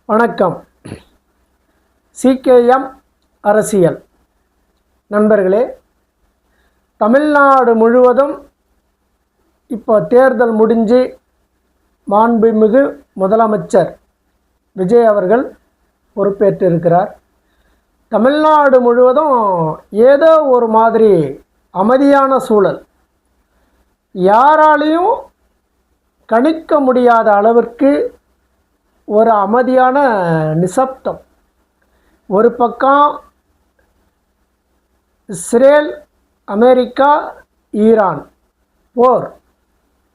வணக்கம். சிகேஎம் அரசியல் நண்பர்களே, தமிழ்நாடு முழுவதும் இப்போ தேர்தல் முடிஞ்சு மாண்புமிகு முதலமைச்சர் விஜய் அவர்கள் பொறுப்பேற்றிருக்கிறார். தமிழ்நாடு முழுவதும் ஏதோ ஒரு மாதிரி அமைதியான சூழல், யாராலையும் கணிக்க முடியாத அளவிற்கு ஒரு அமைதியான நிசப்தம். ஒரு பக்கம் இஸ்ரேல், அமெரிக்கா, ஈரான் போர்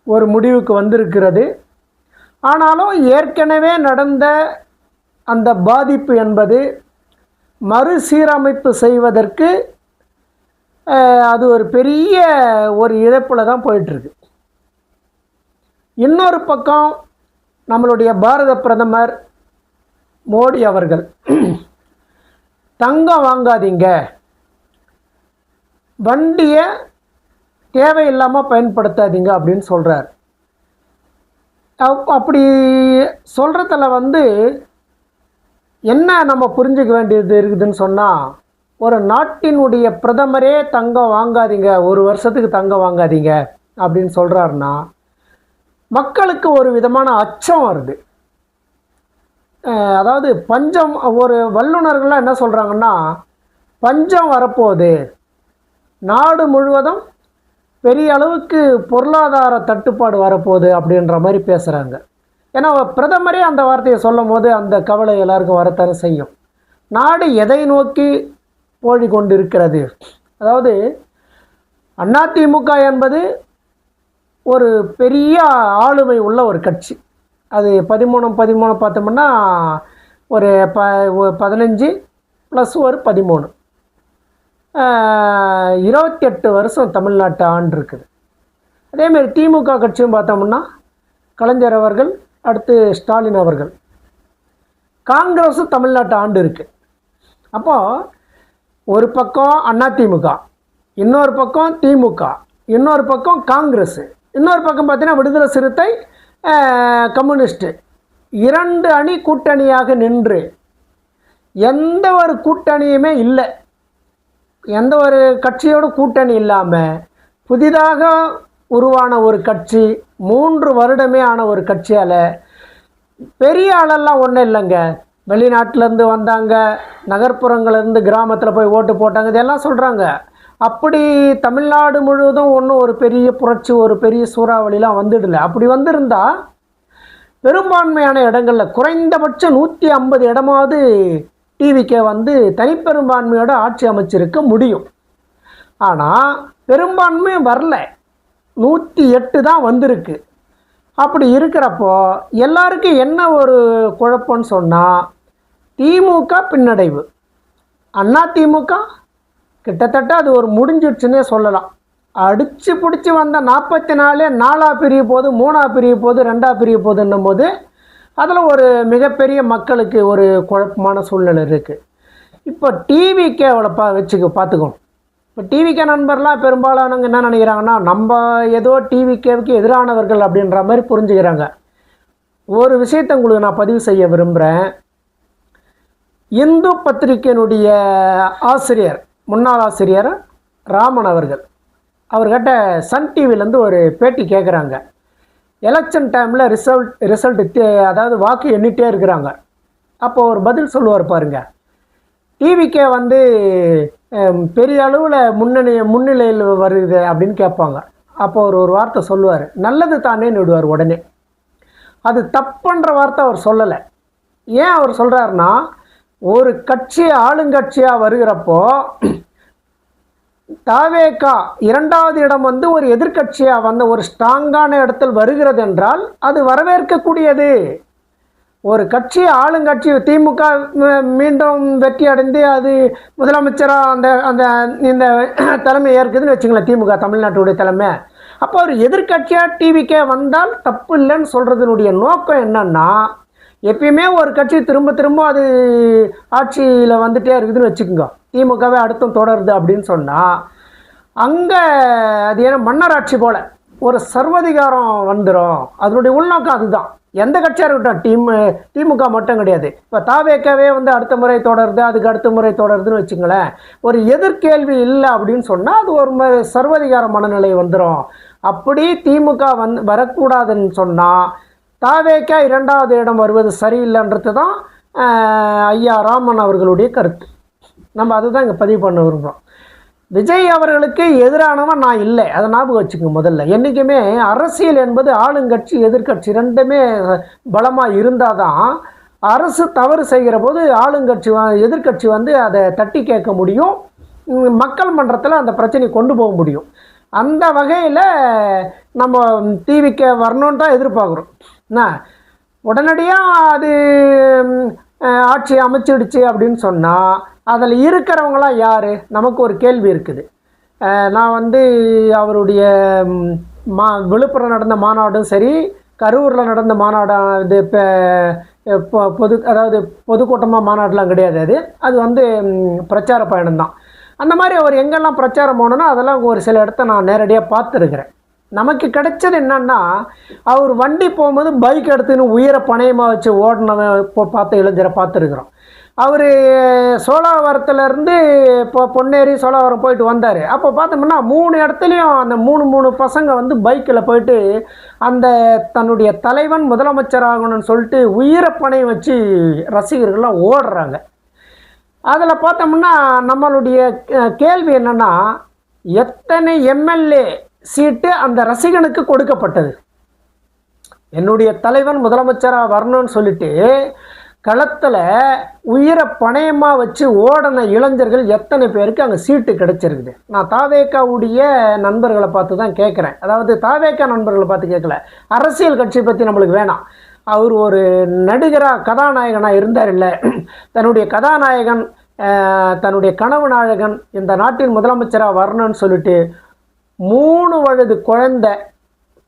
ஒரு முடிவுக்கு வந்திருக்கிறது. ஆனாலும் ஏற்கனவே நடந்த அந்த பாதிப்பு என்பது மறுசீரமைப்பு செய்வதற்கு அது ஒரு பெரிய ஒரு இழப்பில் தான் போயிட்டுருக்கு. இன்னொரு பக்கம் நம்மளுடைய பாரத பிரதமர் மோடி அவர்கள் தங்கம் வாங்காதீங்க, வண்டியை தேவையில்லாமல் பயன்படுத்தாதீங்க அப்படின்னு சொல்கிறார். அப்படி சொல்கிறதுல என்ன நம்ம புரிஞ்சுக்க வேண்டியது இருக்குதுன்னு சொன்னால், ஒரு நாட்டினுடைய பிரதமரே தங்கம் வாங்காதீங்க, ஒரு வருஷத்துக்கு தங்கம் வாங்காதீங்க அப்படின்னு சொல்கிறாருன்னா மக்களுக்கு ஒரு விதமான அச்சம் வருது. அதாவது பஞ்சம், ஒரு வல்லுநர்கள்லாம் என்ன சொல்கிறாங்கன்னா, பஞ்சம் வரப்போகுது, நாடு முழுவதும் பெரிய அளவுக்கு பொருளாதார தட்டுப்பாடு வரப்போகுது அப்படின்ற மாதிரி பேசுகிறாங்க. ஏன்னா பிரதமரே அந்த வார்த்தையை சொல்லும் போது அந்த கவலை எல்லாருக்கும் வரத்தானே செய்யும். நாடு எதை நோக்கி போய் கொண்டு இருக்கிறது? அதாவது அதிமுக என்பது ஒரு பெரிய ஆளுமை உள்ள ஒரு கட்சி. அது 13 பார்த்தோம்னா ஒரு 15 ப்ளஸ் ஒரு 13, 28 வருஷம் தமிழ்நாட்டை ஆண்டு இருக்குது. அதேமாரி திமுக கட்சியும் பார்த்தோம்னா கலைஞர் அவர்கள், அடுத்து ஸ்டாலின் அவர்கள், காங்கிரஸும் தமிழ்நாட்டை ஆண்டு இருக்குது. அப்போது ஒரு பக்கம் அதிமுக, இன்னொரு பக்கம் திமுக, இன்னொரு பக்கம் காங்கிரஸ், இன்னொரு பக்கம் பார்த்தீங்கன்னா விடுதலை சிறுத்தை, கம்யூனிஸ்ட்டு, 2 அணி கூட்டணியாக நின்று எந்த ஒரு கூட்டணியுமே இல்லை, எந்த ஒரு கட்சியோட கூட்டணி இல்லாமல் புதிதாக உருவான ஒரு கட்சி, 3 வருடமே ஆன ஒரு கட்சியால் பெரிய ஆளெல்லாம் ஒன்றும் இல்லைங்க. வெளிநாட்டிலேருந்து வந்தாங்க, நகர்ப்புறங்கள்லேருந்து கிராமத்தில் போய் ஓட்டு போட்டாங்க, இதெல்லாம் சொல்கிறாங்க. அப்படி தமிழ்நாடு முழுவதும் ஒன்றும் ஒரு பெரிய புரட்சி, ஒரு பெரிய சூறாவளிலாம் வந்துடல. அப்படி வந்திருந்தால் பெரும்பான்மையான இடங்களில் குறைந்தபட்சம் 150 இடமாவது டிவிக்கே தனிப்பெரும்பான்மையோட ஆட்சி அமைச்சிருக்க முடியும். ஆனால் பெரும்பான்மை வரல, 108 தான் வந்திருக்கு. அப்படி இருக்கிறப்போ எல்லாருக்கும் என்ன ஒரு குழப்பம்னு சொன்னால், திமுக பின்னடைவு, அதிமுக கிட்டத்தட்ட அது ஒரு முடிஞ்சிடுச்சுன்னே சொல்லலாம். அடித்து பிடிச்சி வந்த 44 4 பிரிய போது, 3 பிரிய போது, 2 பிரிய போதுன்னும் போது அதில் ஒரு மிகப்பெரிய மக்களுக்கு ஒரு குழப்பமான சூழ்நிலை இருக்குது. இப்போ டிவிக்கேவோட பார்த்துக்கோம். இப்போ டிவிகே நண்பர்லாம் பெரும்பாலானவங்க என்ன நினைக்கிறாங்கன்னா, நம்ம ஏதோ டிவிகேவுக்கு எதிரானவர்கள் அப்படின்ற மாதிரி புரிஞ்சுக்கிறாங்க. ஒரு விஷயத்தை உங்களுக்கு நான் பதிவு செய்ய விரும்புகிறேன். இந்து பத்திரிகையினுடைய ஆசிரியர், முன்னாள் ஆசிரியர் ராமன் அவர்கிட்ட சன் டிவிலேருந்து ஒரு பேட்டி கேட்குறாங்க. எலெக்ஷன் டைமில் ரிசல்ட் அதாவது வாக்கு எண்ணிட்டே இருக்கிறாங்க. அப்போ ஒரு பதில் சொல்லுவார் பாருங்கள். டிவிக்கே பெரிய அளவில் முன்னிலையில் வருது அப்படின்னு கேட்பாங்க. அப்போ ஒரு வார்த்தை சொல்லுவார், நல்லது தானேன்னு விடுவார் உடனே. அது தப்புன்ற வார்த்தை அவர் சொல்லலை. ஏன் அவர் சொல்கிறாருன்னா, ஒரு கட்சி ஆளுங்கட்சியாக வருகிறப்போ தாவேகா 2வது இடம் ஒரு எதிர்கட்சியாக ஒரு ஸ்ட்ராங்கான இடத்தில் வருகிறது என்றால் அது வரவேற்கக்கூடியது. ஒரு கட்சி ஆளுங்கட்சி திமுக மீண்டும் வெற்றி அடைந்து அது முதலமைச்சராக இந்த தலைமை ஏற்குதுன்னு வச்சுங்களேன், திமுக தமிழ்நாட்டுடைய தலைமை. அப்போ ஒரு எதிர்கட்சியாக டிவிக்கே வந்தால் தப்பு இல்லைன்னு சொல்கிறதுனுடைய நோக்கம் என்னன்னா, எப்பயுமே ஒரு கட்சி திரும்ப அது ஆட்சியில் வந்துட்டே இருக்குதுன்னு வச்சுக்கோங்க, திமுகவே அடுத்தும் தொடருது அப்படின்னு சொன்னால் அங்கே அது ஏன்னா மன்னர் ஆட்சி போல் ஒரு சர்வதிகாரம் வந்துடும். அதனுடைய உள்நோக்கம் அதுதான். எந்த கட்சியாக இருக்கட்டும், திமுக மட்டும் கிடையாது. இப்போ தாவேக்காவே வந்து அடுத்த முறை தொடருது, அதுக்கு அடுத்த முறை தொடருதுன்னு வச்சுங்களேன். ஒரு எதிர்கேள்வி இல்லை அப்படின்னு சொன்னால் அது ஒரு சர்வதிகார மனநிலை வந்துடும். அப்படி திமுக வரக்கூடாதுன்னு சொன்னால் தாவேக்கா 2வது இடம் வருவது சரியில்லைன்றது தான் ஐயா ராமன் அவர்களுடைய கருத்து. நம்ம அதுதான் இங்கே பதிவு பண்ண விரும்புகிறோம். விஜய் அவர்களுக்கு எதிரானவன் நான் இல்லை, அதை ஞாபகம் வச்சுக்கோங்க. முதல்ல என்றைக்குமே அரசியல் என்பது ஆளுங்கட்சி எதிர்கட்சி ரெண்டுமே பலமாக இருந்தால் தான் அரசு தவறு செய்கிற போது ஆளுங்கட்சி எதிர்கட்சி வந்து அதை தட்டி கேட்க முடியும், மக்கள் மன்றத்தில் அந்த பிரச்சனையை கொண்டு போக முடியும். அந்த வகையில் நம்ம டிவிக்கு வரணுன்னு தான் எதிர்பார்க்குறோம். என்ன உடனடியாக அது ஆட்சி அமைச்சிடுச்சு அப்படின்னு சொன்னால் அதில் இருக்கிறவங்களாம் யார்? நமக்கு ஒரு கேள்வி இருக்குது. நான் வந்து அவருடைய விழுப்புரம் நடந்த மாநாடும் சரி, கரூரில் நடந்த மாநாடும் இது இப்போ அதாவது பொதுக்கூட்டமாக மாநாடுலாம் கிடையாது. அது வந்து பிரச்சார பயணம்தான். அந்த மாதிரி அவர் எங்கெல்லாம் பிரச்சாரம் போனோன்னா அதெல்லாம் ஒரு சில இடத்த நான் நேரடியாக பார்த்துருக்குறேன். நமக்கு கிடைச்சது என்னன்னா, அவர் வண்டி போகும்போது பைக் எடுத்துன்னு உயிரை பணையமாக வச்சு ஓடினவன் பார்த்த இளைஞரை பார்த்துருக்குறோம். அவர் சோழாவரத்துலேருந்து இப்போ பொன்னேரி சோழாவரம் போயிட்டு வந்தார். அப்போ பார்த்தோம்னா 3 இடத்துலையும் அந்த 3 பசங்க வந்து பைக்கில் போயிட்டு அந்த தன்னுடைய தலைவன் முதலமைச்சர் ஆகணும்னு சொல்லிட்டு உயிரை பணையம் வச்சு ரசிகர்கள்லாம் ஓடுறாங்க. அதில் பார்த்தோம்னா நம்மளுடைய கேள்வி என்னென்னா, எத்தனை எம்எல்ஏ சீட்டு அந்த ரசிகனுக்கு கொடுக்கப்பட்டது? என்னுடைய தலைவன் முதலமைச்சராக வரணும்னு சொல்லிட்டு களத்தில் உயிரை பணையமாக வச்சு ஓடின இளைஞர்கள் எத்தனை பேருக்கு அங்கே சீட்டு கிடைச்சிருக்குது? நான் தாவேக்காவுடைய நண்பர்களை பார்த்து தான் கேட்குறேன். அதாவது தாவேக்கா நண்பர்களை பார்த்து கேட்கல, அரசியல் கட்சி பற்றி நம்மளுக்கு வேணாம். அவர் ஒரு நடிகராக கதாநாயகனாக இருந்தார் இல்லை, தன்னுடைய கதாநாயகன் தன்னுடைய கனவு நாயகன் இந்த நாட்டின் முதலமைச்சராக வரணும்னு சொல்லிட்டு 3 வயது குழந்தை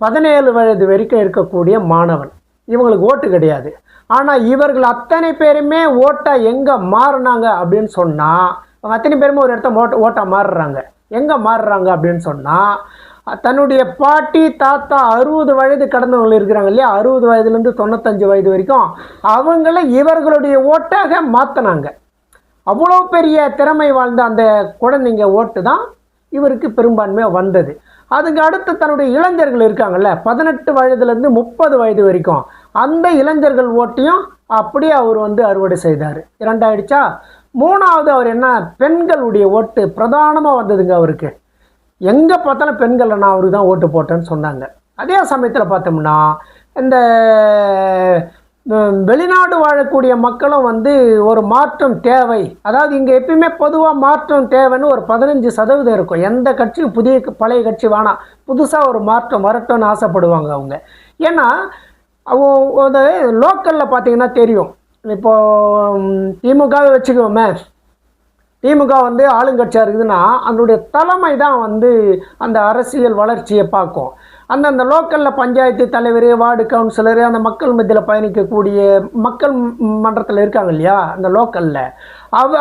17 வயது வரைக்கும் இருக்கக்கூடிய மாணவன், இவங்களுக்கு ஓட்டு கிடையாது. ஆனால் இவர்கள் அத்தனை பேருமே ஓட்டாக எங்கே மாறினாங்க அப்படின்னு சொன்னால், அவங்க அத்தனை பேருமே ஒரு இடத்த ஓட்டாக மாறுறாங்க. எங்கே மாறுறாங்க அப்படின்னு சொன்னால், தன்னுடைய பாட்டி தாத்தா 60 வயது கடந்தவங்க இருக்கிறாங்க இல்லையா, 60 வயதுலேருந்து 95 வயது வரைக்கும் அவங்கள இவர்களுடைய ஓட்டாக மாற்றினாங்க. அவ்வளோ பெரிய திறமை வாழ்ந்த அந்த குழந்தைங்க ஓட்டு தான் இவருக்கு பெரும்பான்மையாக வந்தது. அதுக்கு அடுத்து தன்னுடைய இளைஞர்கள் இருக்காங்கல்ல, 18 வயதுலேருந்து 30 வயது வரைக்கும் அந்த இளைஞர்கள் ஓட்டையும் அப்படியே அவர் வந்து அறுவடை செய்தார். 2 ஆயிடுச்சா. 3வது அவர் என்ன, பெண்களுடைய ஓட்டு பிரதானமாக வந்ததுங்க அவருக்கு. எங்கே பார்த்தாலும் பெண்கள் நான் அவருக்கு தான் ஓட்டு போட்டேன்னு சொன்னாங்க. அதே சமயத்தில் பார்த்தோம்னா இந்த வெளிநாடு வாழக்கூடிய மக்களும் வந்து ஒரு மாற்றம் தேவை, அதாவது இங்கே எப்பயுமே பொதுவாக மாற்றம் தேவைன்னு ஒரு 15% இருக்கும். எந்த கட்சியும் பழைய கட்சி வேணாம், புதுசாக ஒரு மாற்றம் வரட்டும்னு ஆசைப்படுவாங்க அவங்க. ஏன்னா அவங்க லோக்கலில் பார்த்தீங்கன்னா தெரியும். இப்போது திமுகவை வச்சுக்கோமே, திமுக வந்து ஆளுங்கட்சியாக இருக்குதுன்னா அதனுடைய தலைமை தான் வந்து அந்த அரசியல் வளர்ச்சியை பார்க்கும். அந்தந்த லோக்கலில் பஞ்சாயத்து தலைவர், வார்டு கவுன்சிலர், அந்த மக்கள் மத்தியில் பயணிக்கக்கூடிய மக்கள் மன்றத்தில் இருக்காங்க இல்லையா அந்த லோக்கலில்,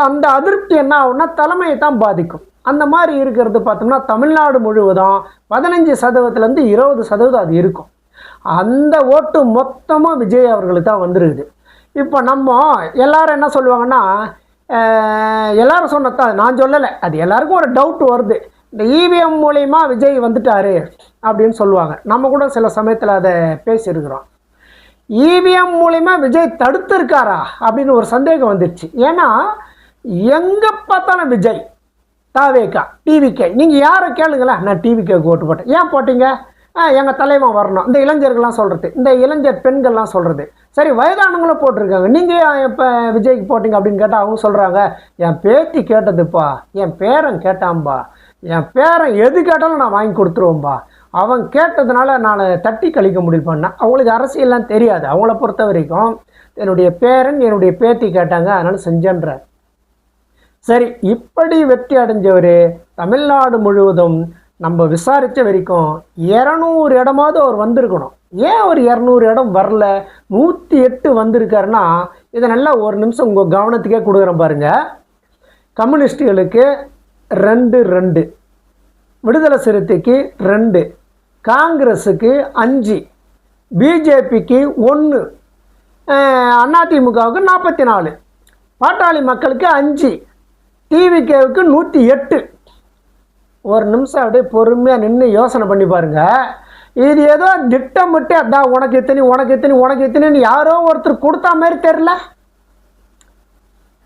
அந்த அதிருப்தி என்ன ஆகுன்னா தலைமையை தான் பாதிக்கும். அந்த மாதிரி இருக்கிறது பார்த்தோம்னா தமிழ்நாடு முழுவதும் 15%லேருந்து 20% அது இருக்கும். அந்த ஓட்டு மொத்தமாக விஜய் அவர்களுக்கு தான் வந்துருக்குது. இப்போ நம்ம எல்லாரும் என்ன சொல்லுவாங்கன்னா, எல்லாரும் சொன்னதான் நான் சொல்லலை, அது எல்லாருக்கும் ஒரு டவுட் வருது, இந்த இவிஎம் மூலயமா விஜய் வந்துட்டார் அப்படின்னு சொல்லுவாங்க. நம்ம கூட சில சமயத்தில் அதை பேசியிருக்கிறோம். இவிஎம் மூலயமா விஜய் தடுத்துருக்காரா அப்படின்னு ஒரு சந்தேகம் வந்துடுச்சு. ஏன்னா எங்கே பார்த்தாலும் விஜய், தாவேக்கா, டிவிகே. நீங்கள் யாரை கேளுங்களேன், நான் டிவிகேக்கு ஓட்டு போட்டேன். ஏன் போட்டீங்க? எங்கள் தலைவன் வரணும், இந்த இளைஞர்கள்லாம் சொல்கிறது, இந்த இளைஞர் பெண்கள்லாம் சொல்கிறது. சரி, வயதானவங்களும் போட்டிருக்காங்க, நீங்கள் இப்போ விஜய்க்கு போட்டிங்க அப்படின்னு கேட்டால் அவங்க சொல்கிறாங்க, என் பேத்தி கேட்டதுப்பா, என் பேரன் கேட்டான்பா, என் பேரன் எது கேட்டாலும் நான் வாங்கி கொடுத்துருவோம்பா, அவன் கேட்டதுனால நான் தட்டி கழிக்க முடியலப்பான்னா. அவங்களுக்கு அரசியல்லாம் தெரியாது. அவங்கள பொறுத்த வரைக்கும் என்னுடைய பேரன் என்னுடைய பேத்தி கேட்டாங்க அதனால் செஞ்சேன்ற. சரி, இப்படி வெற்றி அடைஞ்சவர் தமிழ்நாடு முழுவதும் நம்ம விசாரித்த வரைக்கும் 200 இடமாவது அவர் வந்திருக்கணும். ஏன் அவர் 200 இடம் வரல, 108 வந்திருக்காருன்னா, இதை நல்லா ஒரு நிமிஷம் உங்கள் கவனத்துக்கே கொடுக்குறேன் பாருங்கள். கம்யூனிஸ்டுகளுக்கு 2, விடுதலை சிறுத்தைக்கு 2, காங்கிரஸுக்கு 5, பிஜேபிக்கு 1, அதிமுகவுக்கு 44, பாட்டாளி மக்களுக்கு 5, டிவிகேவுக்கு 108. ஒரு நிமிஷம் அப்படியே பொறுமையாக நின்று யோசனை பண்ணி பாருங்கள். இது ஏதோ திட்டமிட்டு அதான் உனக்கு எத்தனை யாரோ ஒருத்தர் கொடுத்தா மாதிரி தெரில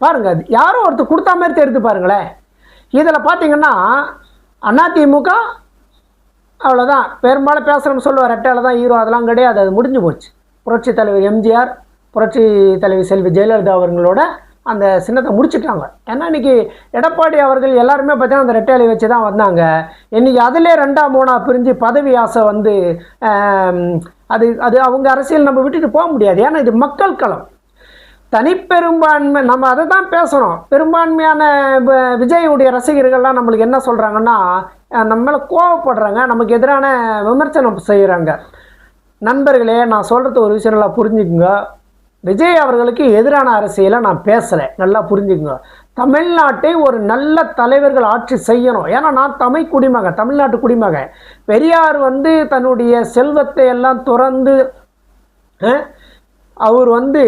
பாருங்க. அது யாரோ ஒருத்தர் கொடுத்தா மாதிரி தெரியுது பாருங்களேன். இதில் பார்த்தீங்கன்னா அதிமுக அவ்வளோதான், பெரும்பாலும் பேசுகிறோம்னு சொல்லுவார், ரெட்டையில் தான் ஹீரோ, அதெல்லாம் கிடையாது, அது முடிஞ்சு போச்சு. புரட்சி தலைவர் எம்ஜிஆர், புரட்சி தலைவர் செல்வி ஜெயலலிதா அவர்களோட அந்த சின்னத்தை முடிச்சுட்டாங்க. ஏன்னா இன்றைக்கி எடப்பாடி அவர்கள் எல்லாருமே பார்த்தீங்கன்னா அந்த ரெட்டையிலை வச்சு தான் வந்தாங்க. இன்றைக்கி அதிலே 2ஆ 3ஆ பிரிஞ்சு பதவி ஆசை வந்து அது அது அவங்க அரசியல் நம்ம விட்டுட்டு போக முடியாது. ஏன்னா இது மக்கள் களம், தனிப்பெரும்பான்மை. நம்ம அதை தான் பேசுகிறோம். பெரும்பான்மையான விஜயுடைய ரசிகர்கள்லாம் நம்மளுக்கு என்ன சொல்கிறாங்கன்னா, நம்மளை கோவப்படுறாங்க, நமக்கு எதிரான விமர்சனம் செய்கிறாங்க. நண்பர்களே, நான் சொல்கிறது ஒரு விஷயம் நல்லா புரிஞ்சுக்குங்க. விஜய் அவர்களுக்கு எதிரான அரசியலை நான் பேசலை, நல்லா புரிஞ்சுக்குங்க. தமிழ்நாட்டை ஒரு நல்ல தலைவர்கள் ஆட்சி செய்யணும். ஏன்னா நான் குடிமகன், தமிழ்நாட்டு குடிமகன். பெரியார் வந்து தன்னுடைய செல்வத்தை எல்லாம் துறந்து அவர் வந்து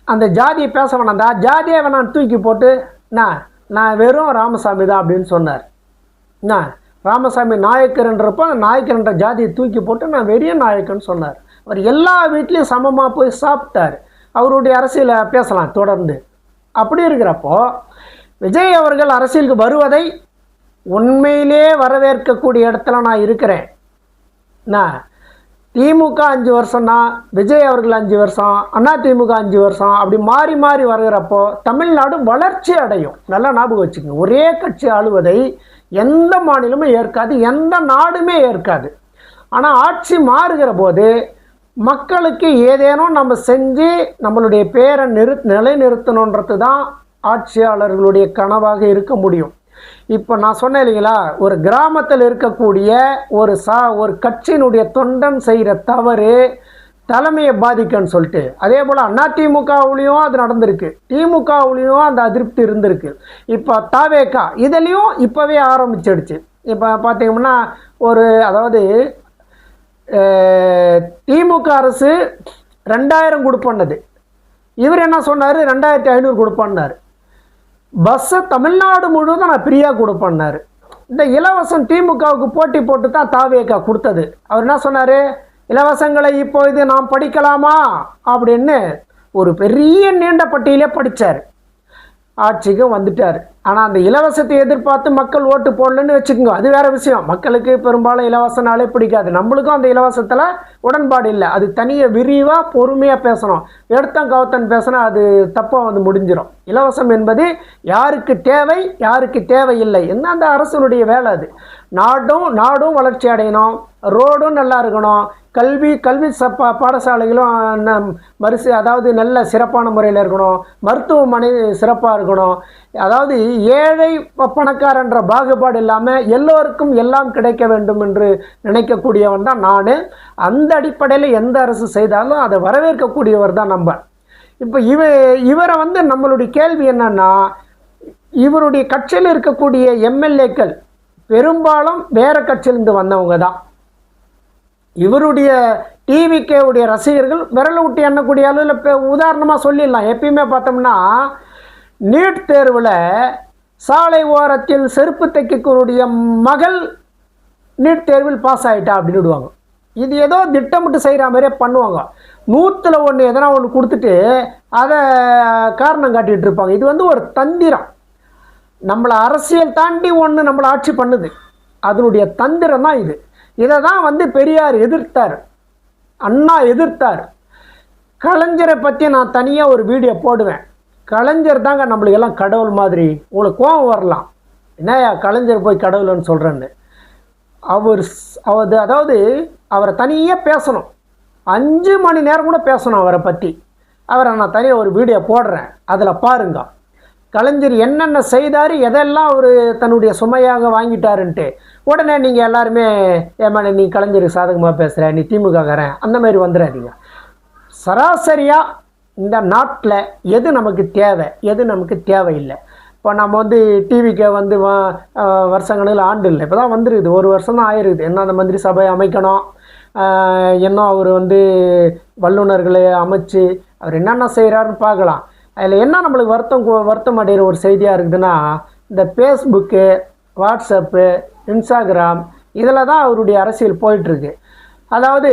அந்த ஜாதியை பேச வேணாம், அந்த ஜாதியை வேணாம் தூக்கி போட்டு நான் வெறும் ராமசாமி தான் அப்படின்னு சொன்னார். ராமசாமி நாயக்கர்ன்றப்போ அந்த நாயக்கர்ன்ற ஜாதியை தூக்கி போட்டு நான் வெறிய நாயக்கன்னு சொன்னார். அவர் எல்லா வீட்லேயும் சமமாக போய் சாப்பிட்டார். அவருடைய அரசியலை பேசலாம் தொடர்ந்து. அப்படி இருக்கிறப்போ விஜய் அவர்கள் அரசியலுக்கு வருவதை உண்மையிலே வரவேற்கக்கூடிய இடத்துல நான் இருக்கிறேன். திமுக 5 வருஷம்னா விஜய் அவர்கள் 5 வருஷம், அதிமுக 5 வருஷம், அப்படி மாறி மாறி வருகிறப்போ தமிழ்நாடு வளர்ச்சி அடையும். நல்லா ஞாபகம் வச்சுக்கோங்க. ஒரே கட்சி ஆளுவதை எந்த மாநிலமும் ஏற்காது, எந்த நாடுமே ஏற்காது. ஆனால் ஆட்சி மாறுகிற போது மக்களுக்கு ஏதேனும் நம்ம செஞ்சு நம்மளுடைய பேரை நிலைநிறுத்தணுன்றது தான் ஆட்சியாளர்களுடைய கனவாக இருக்க முடியும். இப்போ நான் சொன்னேன் இல்லைங்களா, ஒரு கிராமத்தில் இருக்கக்கூடிய ஒரு கட்சியினுடைய தொண்டன் செய்கிற தவறு தலைமையை பாதிக்குன்னு சொல்லிட்டு, அதே போல் அதிமுகவுலேயும் அது நடந்திருக்கு, திமுகவுலேயும் அந்த அதிருப்தி இருந்திருக்கு. இப்போ தாவேகா இதுலேயும் இப்போவே ஆரம்பிச்சிடுச்சு. இப்போ பார்த்தீங்கன்னா அதாவது திமுக அரசு 2000 கொடுப்பண்ணது, இவர் என்ன சொன்னார் 2500 கொடுப்பண்ணார். பஸ்ஸை தமிழ்நாடு முழுவதும் நான் ஃப்ரீயாக கொடுப்பண்ணார். இந்த இலவசம் திமுகவுக்கு போட்டி போட்டு தான் தாவேகா கொடுத்தது. அவர் என்ன சொன்னார், இலவசங்களை இப்போ இது நாம் படிக்கலாமா அப்படின்னு ஒரு பெரிய நீண்ட பட்டியலே படித்தார். ஆட்சிக்கு வந்துட்டார். ஆனால் அந்த இலவசத்தை எதிர்பார்த்து மக்கள் ஓட்டு போடலன்னு வச்சுக்கோங்க, அது வேறு விஷயம். மக்களுக்கு பெரும்பாலும் இலவசனாலே பிடிக்காது. நம்மளுக்கும் அந்த இலவசத்தில் உடன்பாடு இல்லை. அது தனியாக விரிவாக பொறுமையாக பேசணும். எடுத்தம் கவுத்தன் பேசினா அது தப்பாக வந்து முடிஞ்சிடும். இலவசம் என்பது யாருக்கு தேவை யாருக்கு தேவையில்லை என்ன அந்த அரசனுடைய வேலை. அது நாடும் வளர்ச்சி அடையணும், ரோடும் நல்லா இருக்கணும், கல்வி பாடசாலைகளும் அதாவது நல்ல சிறப்பான முறையில் இருக்கணும், மருத்துவமனை சிறப்பாக இருக்கணும். அதாவது ஏழை பணக்காரன்ற பாகுபாடு இல்லாமல் எல்லோருக்கும் எல்லாம் கிடைக்க வேண்டும் என்று நினைக்கக்கூடியவன் தான் நான். அந்த அடிப்படையில் எந்த அரசு செய்தாலும் அதை வரவேற்கக்கூடியவர் தான் நம்ம. இப்போ இவரை வந்து நம்மளுடைய கேள்வி என்னன்னா, இவருடைய கட்சியில் இருக்கக்கூடிய எம்எல்ஏக்கள் பெரும்பாலும் வேறு கட்சியிலிருந்து வந்தவங்க தான். இவருடைய டிவிகேவுடைய ரசிகர்கள் விரலை விட்டு எண்ணக்கூடிய அளவில் இப்போ உதாரணமாக சொல்லிடலாம். எப்பயுமே பார்த்தோம்னா நீட் தேர்வில் சாலை ஓரத்தில் செருப்பு தைக்கக்கூடிய மகள் நீட் தேர்வில் பாஸ் ஆகிட்டா அப்படின்னு விடுவாங்க. இது ஏதோ திட்டமிட்டு செய்கிற மாதிரியே பண்ணுவாங்க. 100ல் 1 எதனா ஒன்று கொடுத்துட்டு அதை காரணம் காட்டிகிட்டு இருப்பாங்க. இது வந்து ஒரு தந்திரம். நம்மளை அரசியல் தாண்டி ஒன்று நம்மளை ஆட்சி பண்ணுது, அதனுடைய தந்திரம் தான் இது. இதை தான் வந்து பெரியார் எதிர்த்தார், அண்ணா எதிர்த்தார். கலைஞரை பற்றி நான் தனியாக ஒரு வீடியோ போடுவேன். கலைஞர் தாங்க நம்மளுக்கெல்லாம் கடவுள் மாதிரி. உங்களுக்கு கோபம் வரலாம், என்னையா கலைஞர் போய் கடவுள்னு சொல்கிறேன்னு. அதாவது அவரை தனியாக பேசணும், 5 மணி நேரம் கூட பேசணும் அவரை பற்றி. அவரை நான் தனியாக ஒரு வீடியோ போடுறேன், அதில் பாருங்க கலைஞர் என்னென்ன செய்தார், எதெல்லாம் அவர் தன்னுடைய சுமையாக வாங்கிட்டாருன்ட்டு. உடனே நீங்கள் எல்லாருமே ஏமாண்ணே நீ கலைஞருக்கு சாதகமாக பேசுகிற, நீ திமுககாரன், அந்த மாதிரி வந்துடாதீங்க. சராசரியாக இந்த நாட்டில் எது நமக்கு தேவை எது நமக்கு தேவையில்லை. இப்போ நம்ம வந்து டிவிக்கு வந்து வருஷங்களில் ஆண்டு இல்லை, இப்போ தான் வந்துருக்குது, 1 வருஷம் தான் ஆயிருக்குது. என்ன அந்த மந்திரி சபை அமைக்கணும், இன்னும் அவர் வந்து வல்லுநர்களை அமைச்சு அவர் என்னென்ன செய்கிறாருன்னு பார்க்கலாம். அதில் என்ன நம்மளுக்கு வருத்தம் அடைகிற ஒரு செய்தியாக இருக்குதுன்னா, இந்த ஃபேஸ்புக்கு, வாட்ஸ்அப்பு, இன்ஸ்டாகிராம் இதில் தான் அவருடைய அரசியல் போயிட்டுருக்கு. அதாவது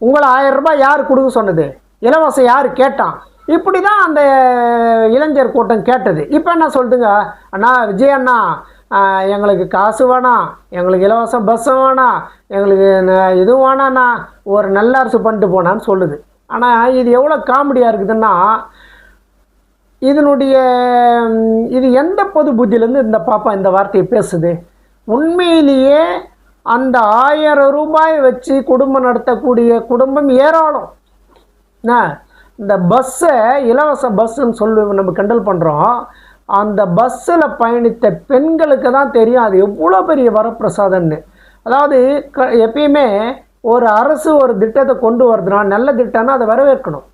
உங்களை 1000 ரூபாய் யார் கொடுக்க சொன்னது, இலவசம் யார் கேட்டான், இப்படி தான் அந்த இளைஞர் கூட்டம் கேட்டது. இப்போ என்ன சொல்லுதுங்க, அண்ணா விஜய் அண்ணா எங்களுக்கு காசு வேணாம், எங்களுக்கு இலவச பஸ்ஸும் வேணாம், எங்களுக்கு இதுவும் வேணாண்ணா, ஒரு நல்ல அரசு பண்ணிட்டு போனான்னு சொல்லுது. ஆனால் இது எவ்வளோ காமெடியாக இருக்குதுன்னா, இது எந்த பொது புத்தியிலேருந்து இந்த பாப்பா இந்த வார்த்தையை பேசுது? உண்மையிலேயே அந்த 1000 ரூபாய் வச்சு குடும்பம் நடத்தக்கூடிய குடும்பம் ஏராளம். இந்த பஸ்ஸை இலவச பஸ்ஸுன்னு சொல்லி நம்ம கிண்டல் பண்ணுறோம். அந்த பஸ்ஸில் பயணித்த பெண்களுக்கு தான் தெரியும் அது எவ்வளோ பெரிய வரப்பிரசாதம்னு. அதாவது எப்பயுமே ஒரு அரசு ஒரு திட்டத்தை கொண்டு வருதுன்னா, நல்ல திட்டம்னா அதை வரவேற்கணும்.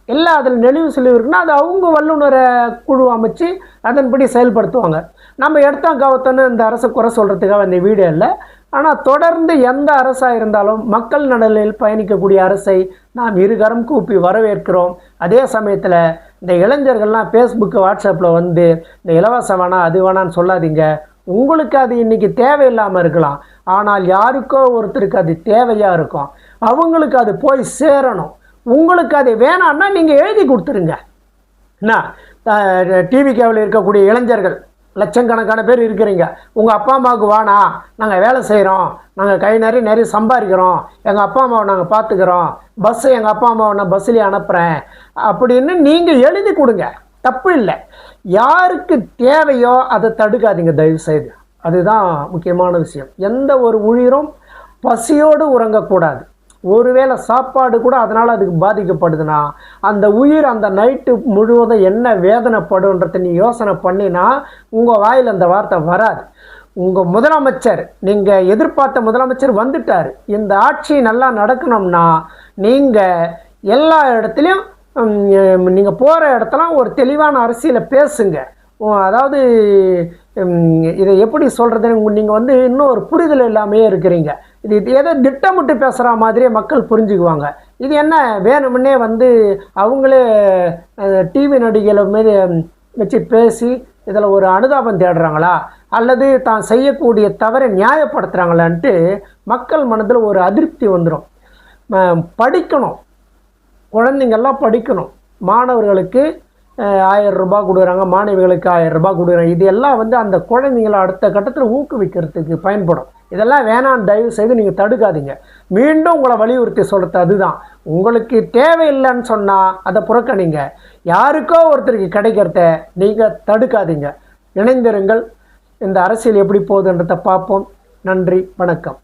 இல்லை அதில் நெளிவு செழிவு இருக்குன்னா அது அவங்க வல்லுநரை குழு அமைச்சு அதன்படி செயல்படுத்துவாங்க. நம்ம எடுத்தோம் கவத்தன்னு இந்த அரசை குறை சொல்கிறதுக்காக இந்த வீடியோ இல்லை. ஆனால் தொடர்ந்து எந்த அரசாக இருந்தாலும் மக்கள் நலனில் பயணிக்கக்கூடிய அரசை நாம் இருகரம் கூப்பி வரவேற்கிறோம். அதே சமயத்தில் இந்த இளைஞர்கள்லாம் ஃபேஸ்புக்கு, வாட்ஸ்அப்பில் வந்து இந்த இலவசம் வேணாம் அது வேணான்னு சொல்லாதீங்க. உங்களுக்கு அது இன்றைக்கி தேவையில்லாமல் இருக்கலாம், ஆனால் யாருக்கோ ஒருத்தருக்கு அது தேவையாக இருக்கும். அவங்களுக்கு அது போய் சேரணும். உங்களுக்கு அது வேணான்னா நீங்கள் எழுதி கொடுத்துருங்க. என்ன டிவி கேவில் இருக்கக்கூடிய இளைஞர்கள் லட்சக்கணக்கான பேர் இருக்கிறீங்க. உங்கள் அப்பா அம்மாவுக்கு வானா, நாங்கள் வேலை செய்கிறோம், நாங்கள் கை நிறைய சம்பாதிக்கிறோம், எங்கள் அப்பா அம்மாவை நாங்கள் பார்த்துக்கிறோம், பஸ்ஸு எங்கள் அப்பா அம்மாவை நான் பஸ்ஸிலே அனுப்புகிறேன் அப்படின்னு நீங்கள் எழுதி கொடுங்க, தப்பு இல்லை. யாருக்கு தேவையோ அதை தடுக்காதீங்க தயவுசெய்து. அதுதான் முக்கியமான விஷயம். எந்த ஒரு உயிரும் பசியோடு உறங்கக்கூடாது. ஒருவேளை சாப்பாடு கூட அதனால் அதுக்கு பாதிக்கப்படுதுன்னா அந்த உயிர் அந்த நைட்டு முழுவதும் என்ன வேதனைப்படுன்றதை நீ யோசனை பண்ணினா உங்கள் வாயில் அந்த வார்த்தை வராது. உங்கள் முதலமைச்சர், நீங்கள் எதிர்பார்த்த முதலமைச்சர் வந்துட்டார். இந்த ஆட்சி நல்லா நடக்கணும்னா நீங்கள் எல்லா இடத்துலையும் நீங்கள் போகிற இடத்துலாம் ஒரு தெளிவான அரசியலை பேசுங்க. அதாவது இதை எப்படி சொல்கிறதுன்னு நீங்கள் வந்து இன்னும் ஒரு புரிதல் இல்லாமையே இருக்கிறீங்க. இது ஏதோ திட்டமிட்டு பேசுகிற மாதிரியே மக்கள் புரிஞ்சுக்குவாங்க. இது என்ன வேணுமுன்னே வந்து அவங்களே டிவி நடிகளை மாரி வச்சு பேசி இதில் ஒரு அனுதாபம் தேடுறாங்களா, அல்லது தான் செய்யக்கூடிய தவறை நியாயப்படுத்துகிறாங்களான்ட்டு மக்கள் மனதில் ஒரு அதிருப்தி வந்துடும். படிக்கணும், குழந்தைங்கள்லாம் படிக்கணும். மாணவர்களுக்கு 1000 ரூபாய் கொடுக்குறாங்க, மாணவிகளுக்கு 1000 ரூபாய் கொடுக்குறாங்க. இது எல்லாம் வந்து அந்த குழந்தைங்களை அடுத்த கட்டத்தில் ஊக்குவிக்கிறதுக்கு பயன்படும். இதெல்லாம் வேணான்னு தயவு செய்து நீங்கள் தடுக்காதீங்க. மீண்டும் உங்களை வலியுறுத்தி சொல்கிறது அதுதான். உங்களுக்கு தேவையில்லைன்னு சொன்னால் அதை புறக்கணிங்க. யாருக்கோ ஒருத்தருக்கு கிடைக்கிறத நீங்கள் தடுக்காதீங்க. இணைந்திருங்கள். இந்த அரசியல் எப்படி போகுதுன்றதை பார்ப்போம். நன்றி, வணக்கம்.